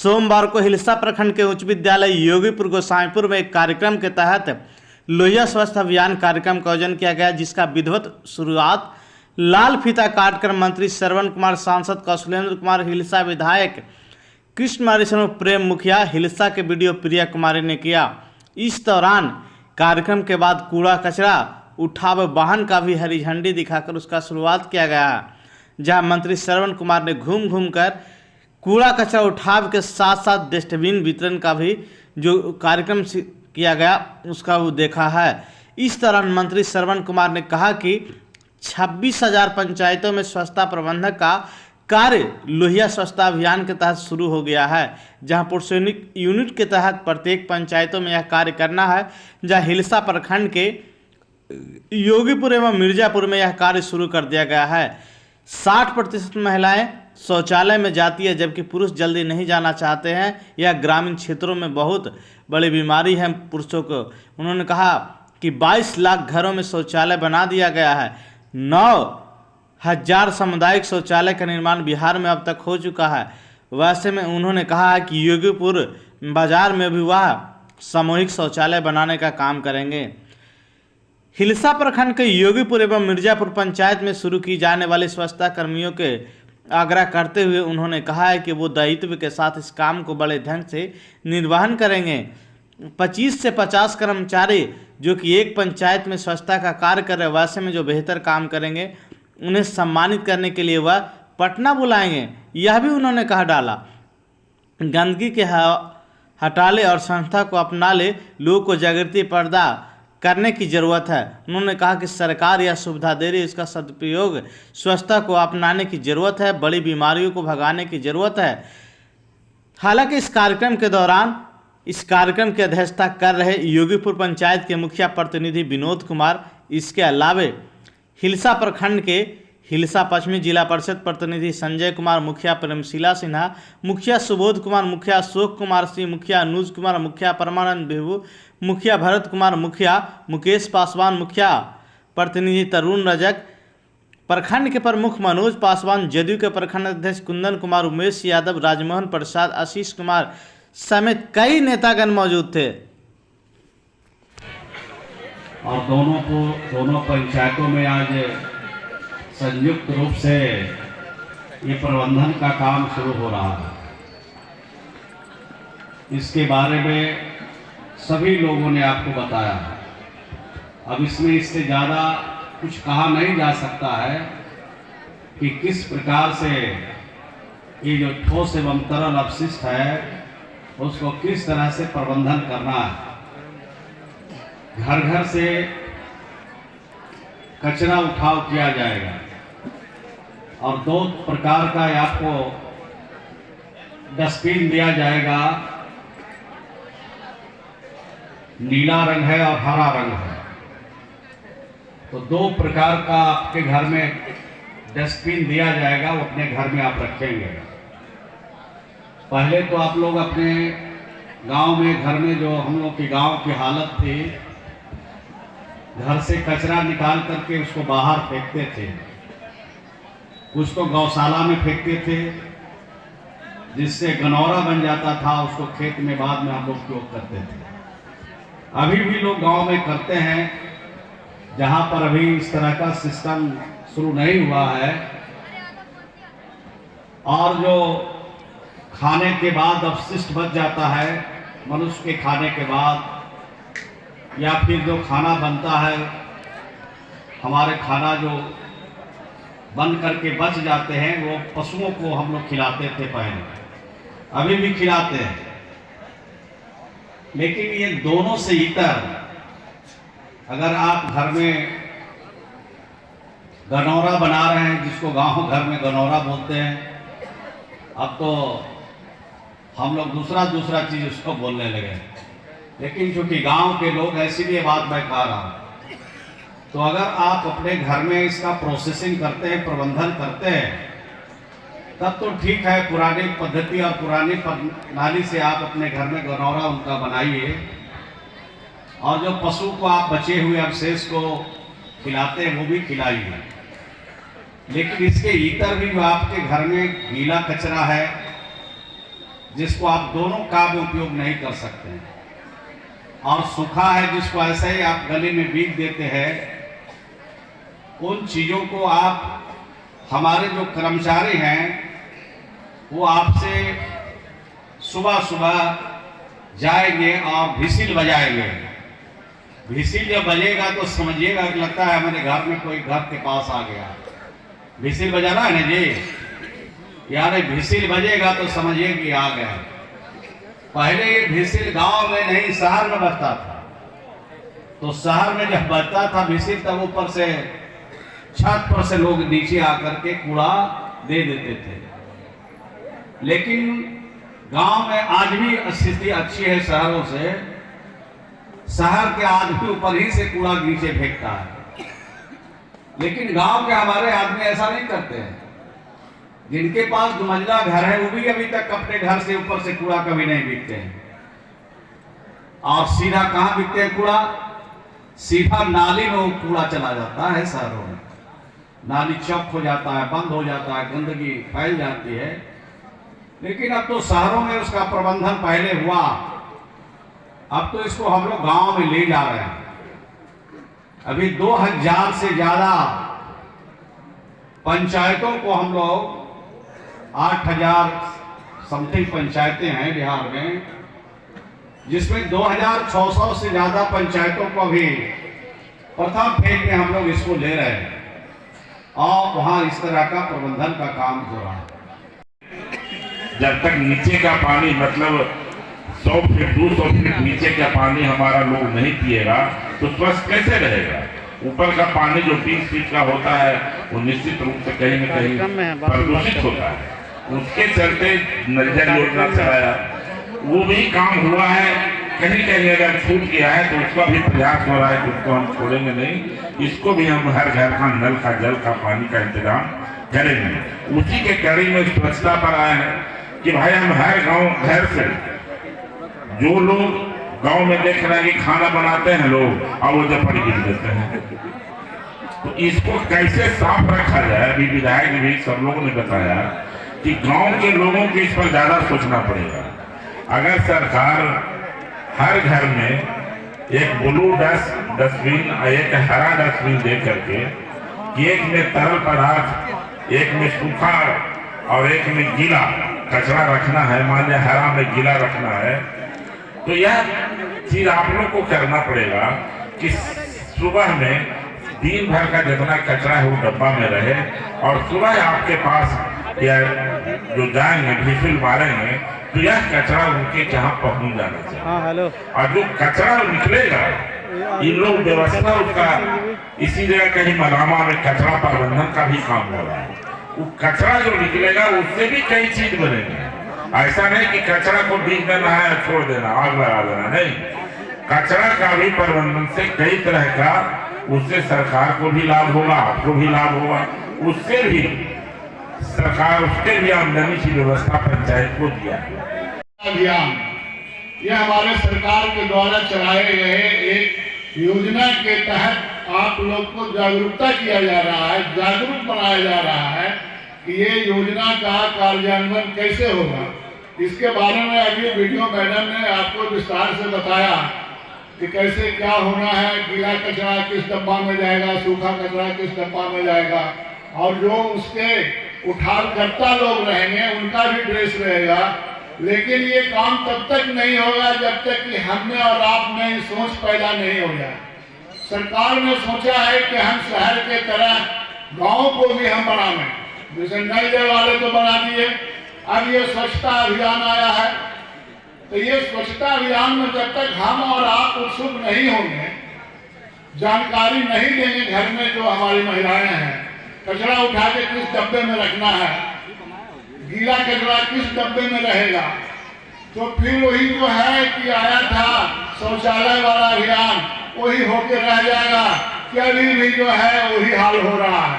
सोमवार को हिलसा प्रखंड के उच्च विद्यालय योगीपुर गोसाईपुर में एक कार्यक्रम के तहत लोहिया स्वस्थ अभियान कार्यक्रम का आयोजन किया गया, जिसका विधिवत शुरुआत लाल फीता काटकर मंत्री श्रवण कुमार, सांसद कौशलेंद्र कुमार, हिलसा विधायक कृष्ण मारिशन, प्रेम मुखिया, हिलसा के वीडियो प्रिया कुमारी ने किया। इस दौरान कार्यक्रम के बाद कूड़ा कचरा उठाव वाहन का भी हरी झंडी दिखाकर उसका शुरुआत किया गया, जहां मंत्री श्रवण कुमार ने घूम घूम कर कूड़ा कचरा उठाव के साथ साथ डस्टबिन वितरण का भी जो कार्यक्रम किया गया उसका वो देखा है। इस दौरान मंत्री श्रवण कुमार ने कहा कि 26,000 पंचायतों में स्वच्छता प्रबंधन का कार्य लोहिया स्वच्छता अभियान के तहत शुरू हो गया है, जहां पुरुषोनिक यूनिट के तहत प्रत्येक पंचायतों में यह कार्य करना है। जहां हिलसा प्रखंड के योगीपुर एवं मिर्जापुर में यह कार्य शुरू कर दिया गया है। 60% महिलाएं शौचालय में जाती है, जबकि पुरुष जल्दी नहीं जाना चाहते हैं। यह ग्रामीण क्षेत्रों में बहुत बड़ी बीमारी है पुरुषों को। उन्होंने कहा कि 22 लाख घरों में शौचालय बना दिया गया है। 9,000 सामुदायिक शौचालय का निर्माण बिहार में अब तक हो चुका है। वैसे में उन्होंने कहा है कि योगीपुर बाजार में भी वह सामूहिक शौचालय बनाने का काम करेंगे। हिलसा प्रखंड के योगीपुर एवं मिर्जापुर पंचायत में शुरू की जाने वाली स्वच्छता कर्मियों के आग्रह करते हुए उन्होंने कहा है कि वो दायित्व के साथ इस काम को बड़े ढंग से निर्वहन करेंगे। 25 से 50 कर्मचारी जो कि एक पंचायत में स्वच्छता का कार्य कर रहे हैं, वैसे में जो बेहतर काम करेंगे उन्हें सम्मानित करने के लिए वह पटना बुलाएंगे, यह भी उन्होंने कहा डाला। गंदगी के हटा ले और संस्था को अपना ले, लोगों को जागृति पैदा करने की जरूरत है। उन्होंने कहा कि सरकार यह सुविधा दे रही है, इसका सदुपयोग, स्वच्छता को अपनाने की जरूरत है, बड़ी बीमारियों को भगाने की जरूरत है। हालांकि इस कार्यक्रम की अध्यक्षता कर रहे योगीपुर पंचायत के मुखिया प्रतिनिधि विनोद कुमार, इसके अलावे हिलसा प्रखंड के हिलसा पश्चिमी जिला परिषद प्रतिनिधि संजय कुमार, मुखिया प्रेमशीला सिन्हा, मुखिया सुबोध कुमार, मुखिया अशोक कुमार सिंह, मुखिया अनुज कुमार, मुखिया परमानंद बेहू, मुखिया भरत कुमार, मुखिया मुकेश पासवान, मुखिया प्रतिनिधि तरुण रजक, प्रखंड के प्रमुख मनोज पासवान, जदयू के प्रखंड अध्यक्ष कुंदन कुमार, उमेश यादव, राजमोहन प्रसाद, आशीष कुमार समेत कई नेतागण मौजूद थे। और दोनों पंचायतों में आज संयुक्त रूप से ये प्रबंधन का काम शुरू हो रहा है। इसके बारे में सभी लोगों ने आपको बताया। अब इसमें इससे ज़्यादा कुछ कहा नहीं जा सकता है कि किस प्रकार से ये जो ठोस एवं तरल अपशिष्ट है उसको किस तरह से प्रबंधन करना है। घर घर से कचरा उठाव किया जाएगा और 2 प्रकार का आपको डस्टबिन दिया जाएगा, नीला रंग है और हरा रंग है। तो 2 प्रकार का आपके घर में डस्टबिन दिया जाएगा, वो अपने घर में आप रखेंगे। पहले तो आप लोग अपने गांव में, घर में जो हम लोग की गांव की हालत थी, घर से कचरा निकाल करके उसको बाहर फेंकते थे, कुछ तो गौशाला में फेंकते थे जिससे गनौरा बन जाता था, उसको खेत में बाद में हम लोग उपयोग करते थे। अभी भी लोग गांव में करते हैं, जहां पर अभी इस तरह का सिस्टम शुरू नहीं हुआ है। और जो खाने के बाद अपशिष्ट बच जाता है, मनुष्य के खाने के बाद, या फिर जो खाना बनता है, हमारे खाना जो बन करके बच जाते हैं वो पशुओं को हम लोग खिलाते थे पहले, अभी भी खिलाते हैं। लेकिन ये दोनों से इतर अगर आप घर में गनौरा बना रहे हैं, जिसको गांव घर में गनौरा बोलते हैं, अब तो हम लोग दूसरा चीज उसको बोलने लगे। लेकिन चूंकि गांव के लोग, इसीलिए बात मैं कह रहा हूं, तो अगर आप अपने घर में इसका प्रोसेसिंग करते हैं, प्रबंधन करते हैं, तब तो ठीक है। पुरानी पद्धति और पुरानी प्रणाली से आप अपने घर में गनौरा उनका बनाइए, और जो पशु को आप बचे हुए अवशेष को खिलाते हैं वो भी खिलाइए। लेकिन इसके इतर भी जो आपके घर में गीला कचरा है, जिसको आप दोनों काम में उपयोग नहीं कर सकते हैं, और सूखा है जिसको ऐसे ही आप गली में बीत देते हैं। उन चीज़ों को आप, हमारे जो कर्मचारी हैं वो आपसे सुबह सुबह जाएंगे और व्हिसिल बजाएंगे। व्हिसिल जब बजेगा तो समझिएगा कि लगता है हमारे घर में कोई घर के पास आ गया। व्हिसिल बजाना है ना जी, यार व्हिसिल बजेगा तो समझिए कि आ गया। पहले ये व्हिसिल गांव में नहीं शहर में बजता था, तो शहर में जब बजता था व्हिसिल तब ऊपर से छत पर से लोग नीचे आकर के कूड़ा दे देते थे। लेकिन गांव में आज भी स्थिति अच्छी है शहरों से। शहर के आदमी ऊपर ही से कूड़ा नीचे फेंकता है, लेकिन गांव के हमारे आदमी ऐसा नहीं करते हैं। जिनके पास 2 मंजिला घर है वो भी अभी तक अपने घर से ऊपर से कूड़ा कभी नहीं बिकते हैं। और सीधा कहां बिकते हैं कूड़ा? सीधा नाली में वो कूड़ा चला जाता है। शहरों में नाली चौक हो जाता है, बंद हो जाता है, गंदगी फैल जाती है। लेकिन अब तो शहरों में उसका प्रबंधन पहले हुआ, अब तो इसको हम लोग गांव में ले जा रहे हैं। अभी 2000 से ज्यादा पंचायतों को हम लोग, 8000 समथिंग पंचायतें हैं बिहार में, जिसमें 2600 से ज्यादा पंचायतों को भी प्रथम फेज में हम लोग इसको ले रहे हैं और वहां इस तरह का प्रबंधन का काम हो रहा है। जब तक नीचे का पानी, मतलब 100 फीट 200 फीट नीचे का पानी हमारा लोग नहीं पिएगा तो स्वस्थ कैसे रहेगा? ऊपर का पानी जो 20 फीट का होता है वो निश्चित रूप से कहीं न कहीं प्रदूषित होता है। उसके चलते नल जल योजना चलाया, वो भी काम हुआ है। कहीं कहीं अगर छूट गया है तो उसका भी प्रयास हो रहा है कि उसको हम छोड़ेंगे नहीं। इसको भी हम हर घर का नल का जल का पानी का इंतजाम करेंगे। उसी के कड़ी में स्वच्छता पर आए हैं कि भाई हम हर गांव घर से, जो लोग गांव में देख रहे हैं कि खाना बनाते हैं लोग और वो जब गिर देते हैं, तो इसको कैसे साफ रखा जाए। अभी विधायक भी सब लोगों ने बताया कि गांव के लोगों को इस पर ज्यादा सोचना पड़ेगा। अगर सरकार हर घर में एक ब्लू डस्टबिन और एक हरा डस्टबिन दे करके, एक में तरल पदार्थ, एक में सूखा और एक में गीला कचरा रखना है, मान लिया हरा में गीला रखना है, तो यह चीज आप लोग को करना पड़ेगा कि सुबह में दिन भर का जितना कचरा है वो डब्बा में रहे, और सुबह आपके पास या जो जाएंगे व्हिसिल मारेंगे तो यह कचरा उनके जहाँ पहुँच जाना चाहिए। और जो कचरा निकलेगा, इन लोग व्यवस्था उसका इसी जगह कहीं मलामा में कचरा प्रबंधन का भी काम हो रहा है। वो कचरा जो निकलेगा उससे भी कई चीज बनेगी। ऐसा नहीं कि कचरा को बीच में नहाया छोड़ देना, आग लगा देना, नहीं। कचरा का भी प्रबंधन से कई तरह का, उससे सरकार को भी लाभ होगा, आपको भी लाभ होगा, उससे भी सरकार, उसके भी आमदनी की व्यवस्था पंचायत को दिया अभियान, यह हमारे सरकार के द्वारा चलाए गए एक योजना के तहत आप लोग को जागरूकता किया जा रहा है, जागरूक बनाया जा रहा है कि ये योजना का कार्यान्वयन कैसे होगा। इसके बारे में अभी वीडियो मैडम ने आपको विस्तार से बताया कि कैसे क्या होना है, गीला कचरा किस डब्बा में जाएगा, सूखा कचरा किस डब्बा में जाएगा, और जो उसके उठावकर्ता लोग रहेंगे उनका भी ड्रेस रहेगा। लेकिन ये काम तब तक नहीं होगा जब तक कि हमने और आप में सोच पैदा नहीं हो जाए। सरकार ने सोचा है कि हम शहर के तरह गांव को भी हम बनाएं, जैसे नल जल वाले तो बना दिए, अब ये स्वच्छता अभियान आया है। तो ये स्वच्छता अभियान में जब तक हम और आप उत्सुक नहीं होंगे, जानकारी नहीं देंगे घर में जो हमारी महिलाएं हैं, कचरा उठा के किस डब्बे में रखना है, गीला कचरा किस डब्बे में रहेगा, तो फिर वही जो है कि आया था शौचालय वाला अभियान वही होके रह जाएगा कि अभी भी जो है वही हाल हो रहा है।